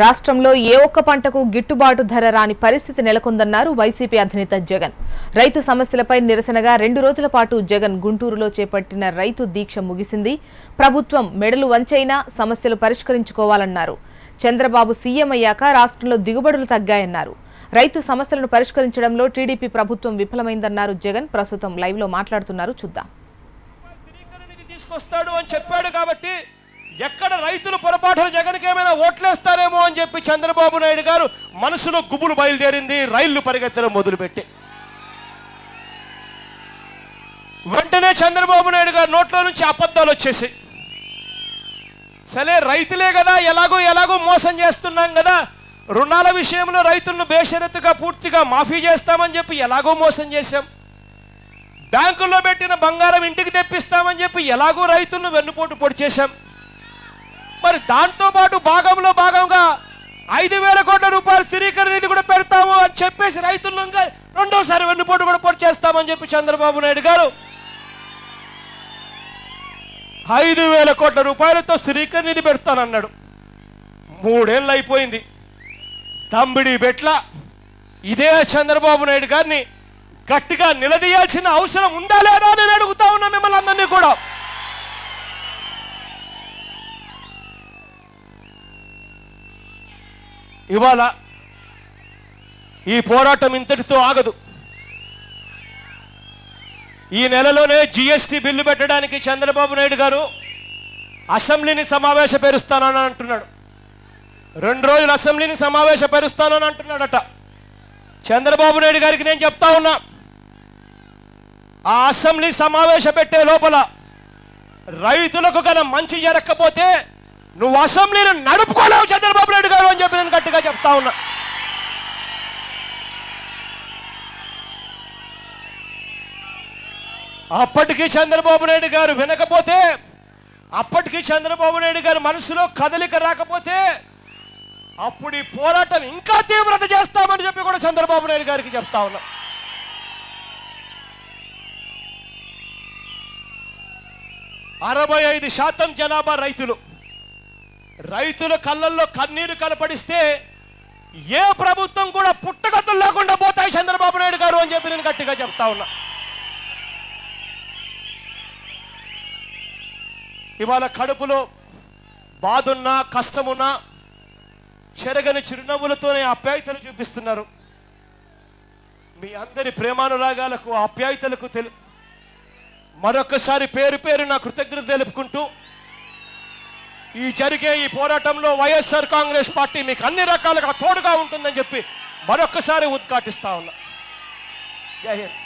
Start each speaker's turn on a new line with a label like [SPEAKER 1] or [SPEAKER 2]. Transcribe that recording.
[SPEAKER 1] రాష్ట్రంలో ఏ ఒక్క పంటకు గిట్టుబాటు ధర రాని పరిస్థితి నెలకొందన్నారు వైసీపీ అధినేత జగన్. రైతు సమస్యలపై నిరసనగా 2 రోజుల పాటు జగన్ గుంటూరులో చేపట్టిన రైతు దీక్ష ముగిసింది. ప్రభుత్వం మెడలు వంచైనా సమస్యలు పరిష్కరించుకోవాలన్నారు. చంద్రబాబు సీఎం అయ్యాక రాష్ట్రంలో దిగుబడులు తగ్గాయన్నారు. రైతు సమస్యలను పరిష్కరించడంలో టీడీపీ ప్రభుత్వం విఫలమైందన్నారు జగన్. ప్రస్తుతం లైవ్ లో మాట్లాడుతున్నారు, చూద్దాం.
[SPEAKER 2] తీసుకొస్తాడు అని చెప్పాడు కాబట్టి ఎక్కడ రైతులు పొరపాటున జగన్కి ఏమైనా ఓట్లేస్తారేమో అని చెప్పి చంద్రబాబు నాయుడు గారు మనసులో గుబులు బయలుదేరింది. రైళ్లు పరిగెత్తడం మొదలుపెట్టి వెంటనే చంద్రబాబు నాయుడు గారు నోట్లో నుంచి అబద్ధాలు వచ్చేసి, సరే రైతులే కదా, ఎలాగో మోసం చేస్తున్నాం కదా, రుణాల విషయంలో రైతులను బేషరతుగా పూర్తిగా మాఫీ చేస్తామని చెప్పి ఎలాగో మోసం చేశాం, బ్యాంకుల్లో పెట్టిన బంగారం ఇంటికి తెప్పిస్తామని చెప్పి ఎలాగో రైతులను వెన్నుపోటు పొడి చేశాం, మరి దాంతో పాటు భాగంగా 5,000 కోట్ల రూపాయలు స్థిరీకరణ నిధి కూడా పెడతాము అని చెప్పేసి రైతులను రెండోసారి వెన్నుపోటు కూడా పొడి చేస్తామని చెప్పి చంద్రబాబు నాయుడు గారు 5,000 కోట్ల రూపాయలతో స్థిరీకరణ నిధి పెడతానన్నాడు. 3 ఏళ్ళు అయిపోయింది. తంబిడి బెట్ల ఇదే చంద్రబాబు నాయుడు గారిని గట్టిగా నిలదీయాల్సిన అవసరం ఉందా లేదా నేను అడుగుతా ఉన్నా మిమ్మల్ని అందరినీ కూడా. ఇవాళ ఈ పోరాటం ఇంతటితో ఆగదు. ఈ నెలలోనే జీఎస్టీ బిల్లు పెట్టడానికి చంద్రబాబు నాయుడు గారు అసెంబ్లీని సమావేశపరుస్తానని అంటున్నాడు. 2 రోజులు అసెంబ్లీని సమావేశపరుస్తానని అంటున్నాడట. చంద్రబాబు నాయుడు గారికి నేను చెప్తా ఉన్నా, ఆ అసెంబ్లీ సమావేశ పెట్టే లోపల రైతులకు కన్నా మంచి జరగకపోతే నువ్వు అసెంబ్లీని నడుపుకోలేవు చంద్రబాబు నాయుడు గారు అని చెప్పి నేను గట్టిగా చెప్తా ఉన్నా. అప్పటికీ చంద్రబాబు నాయుడు గారు వినకపోతే, అప్పటికీ చంద్రబాబు నాయుడు గారు మనసులో కదలిక రాకపోతే అప్పుడు ఈ పోరాటం ఇంకా తీవ్రత చేస్తామని చెప్పి కూడా చంద్రబాబు నాయుడు గారికి చెప్తా ఉన్నా. అరవై 5% జనాభా రైతుల కళ్ళల్లో కన్నీరు కనపడిస్తే ఏ ప్రభుత్వం కూడా పుట్టగతులు లేకుండా పోతాయి చంద్రబాబు నాయుడు గారు అని చెప్పి నేను గట్టిగా చెప్తా ఉన్నా. ఇవాళ కడుపులో బాధున్నా కష్టమున్నా చెరగని చిరునవ్వులతోనే ఆప్యాయతలు చూపిస్తున్నారు. మీ అందరి ప్రేమానురాగాలకు ఆప్యాయతలకు మరొకసారి పేరు నా కృతజ్ఞత తెలుపుకుంటూ జరిగే ఈ పోరాటంలో వైఎస్ఆర్ కాంగ్రెస్ పార్టీ మీకు అన్ని రకాలుగా తోడుగా ఉంటుందని చెప్పి మరొకసారి ఉద్ఘాటిస్తా ఉన్నా. జై హింద్.